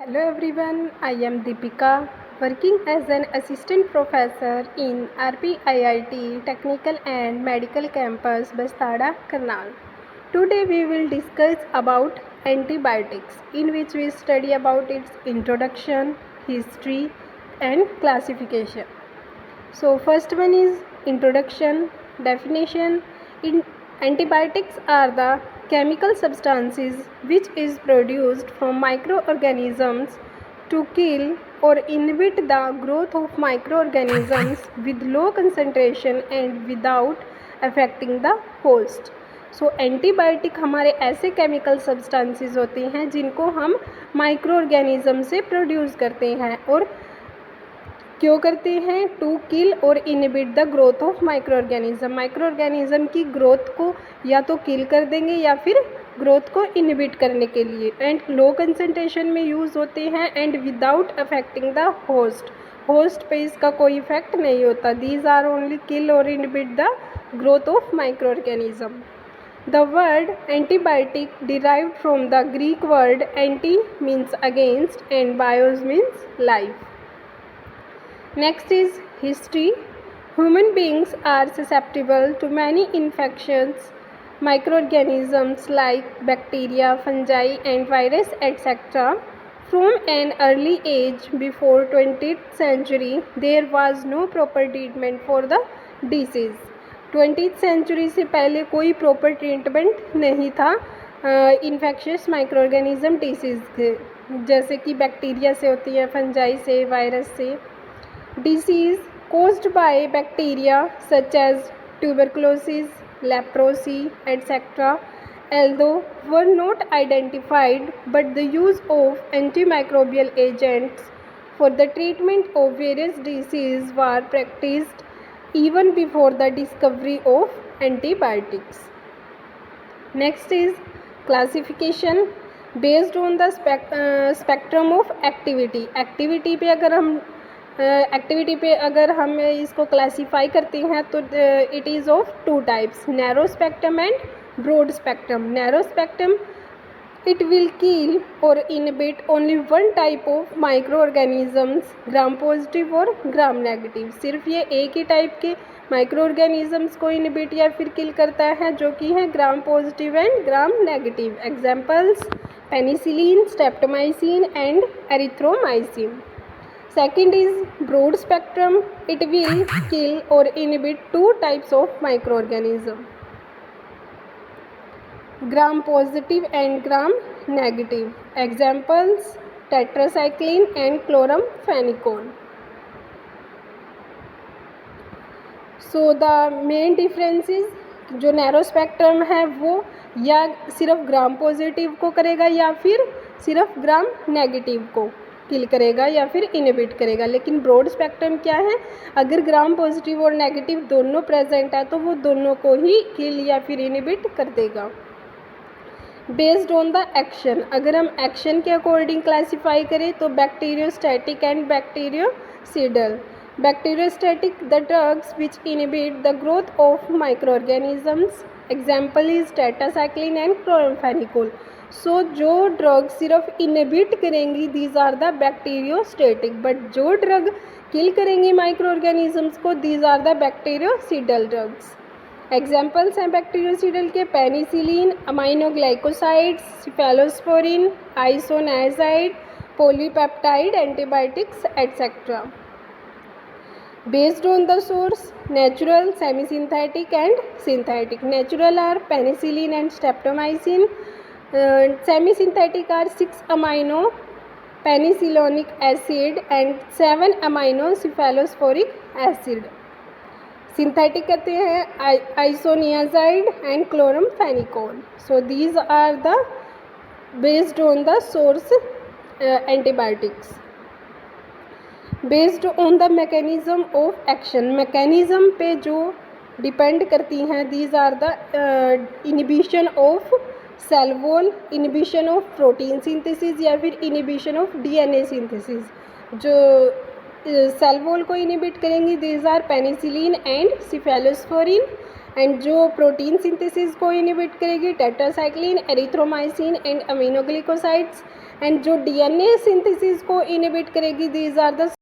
Hello everyone, I am Deepika, working as an assistant professor in RPIIT Technical and Medical Campus, Bastada, Karnal. Today we will discuss about antibiotics, in which we study about its introduction, history, and classification. So first one is introduction, definition. Antibiotics are the chemical substances which is produced from microorganisms to kill or inhibit the growth of microorganisms with low concentration and without affecting the host. So antibiotic हमारे ऐसे chemical substances होते हैं जिनको हम micro organism से produce करते हैं और क्यों करते हैं, टू किल और inhibit the growth of micro organism की ग्रोथ को या तो किल कर देंगे या फिर ग्रोथ को इनहिबिट करने के लिए, एंड लो कंसंट्रेशन में यूज़ होते हैं and without affecting the host पे इसका कोई इफेक्ट नहीं होता. दीज आर ओनली किल और inhibit the growth of micro organism. The word antibiotic derived from the Greek word anti means against and BIOS means life. Next is history. Human beings are susceptible to many infections, microorganisms like bacteria, fungi and virus etc. From an early age before 20th century, there was no proper treatment for the disease. 20th century से पहले कोई proper treatment नहीं था infectious micro organism disease के, जैसे कि bacteria से होती है, फंजाई से, वायरस से. Disease caused by bacteria such as tuberculosis, leprosy, etc. although were not identified, but the use of antimicrobial agents for the treatment of various diseases were practiced even before the discovery of antibiotics. Next is classification based on the spectrum of activity. Activity पे अगर हम इसको classify करते हैं तो it is of two types, narrow spectrum and broad spectrum. Narrow spectrum it will kill और inhibit only one type of microorganisms, gram positive और gram negative. सिर्फ ये एक ही टाइप के माइक्रो ऑर्गेनिजम्स को इनहिबिट या फिर किल करता है, जो कि है gram positive and gram negative. Examples penicillin, streptomycin and erythromycin. Second is broad spectrum. It will kill or inhibit two types of microorganism, gram positive and gram negative. Examples tetracycline and chloramphenicol. So the main difference is जो narrow spectrum है वो या सिर्फ gram positive को करेगा या फिर सिर्फ ग्राम नेगेटिव को किल करेगा या फिर इनहिबिट करेगा. लेकिन ब्रॉड स्पेक्ट्रम क्या है, अगर ग्राम पॉजिटिव और नेगेटिव दोनों प्रेजेंट है तो वो दोनों को ही किल या फिर इनहिबिट कर देगा. बेस्ड ऑन द एक्शन, अगर हम एक्शन के अकॉर्डिंग क्लासीफाई करें तो bacteriostatic and bactericidal. Bacteriostatic the drugs which inhibit the growth of microorganisms. Example is tetracycline and chloramphenicol. So जो ड्रग सिर्फ इनहिबिट करेंगी these are the bacteriostatic, but जो drug kill करेंगी microorganisms को these are the bactericidal drugs. Examples हैं bactericidal के penicillin, aminoglycosides, cephalosporin, isoniazid, polypeptide antibiotics etcetera. Based on the source, natural, semi-synthetic and synthetic. Natural are penicillin and streptomycin. Semi-synthetic are 6-amino penicillinic acid and 7-amino cephalosporin acid. Synthetic कहते हैं isoniazide and chloramphenicol. So these are the based on the source antibiotics. Based on the mechanism of action, mechanism पे जो depend करती हैं these are the inhibition of cell wall, inhibition of protein synthesis या फिर inhibition of DNA synthesis. जो cell wall को inhibit करेंगी these are penicillin and cephalosporin, and जो प्रोटीन सिंथेसिस को इनहिबिट करेगी tetracycline, erythromycin and aminoglycosides. And जो DNA synthesis को इनहिबिट करेगी, दीज आर द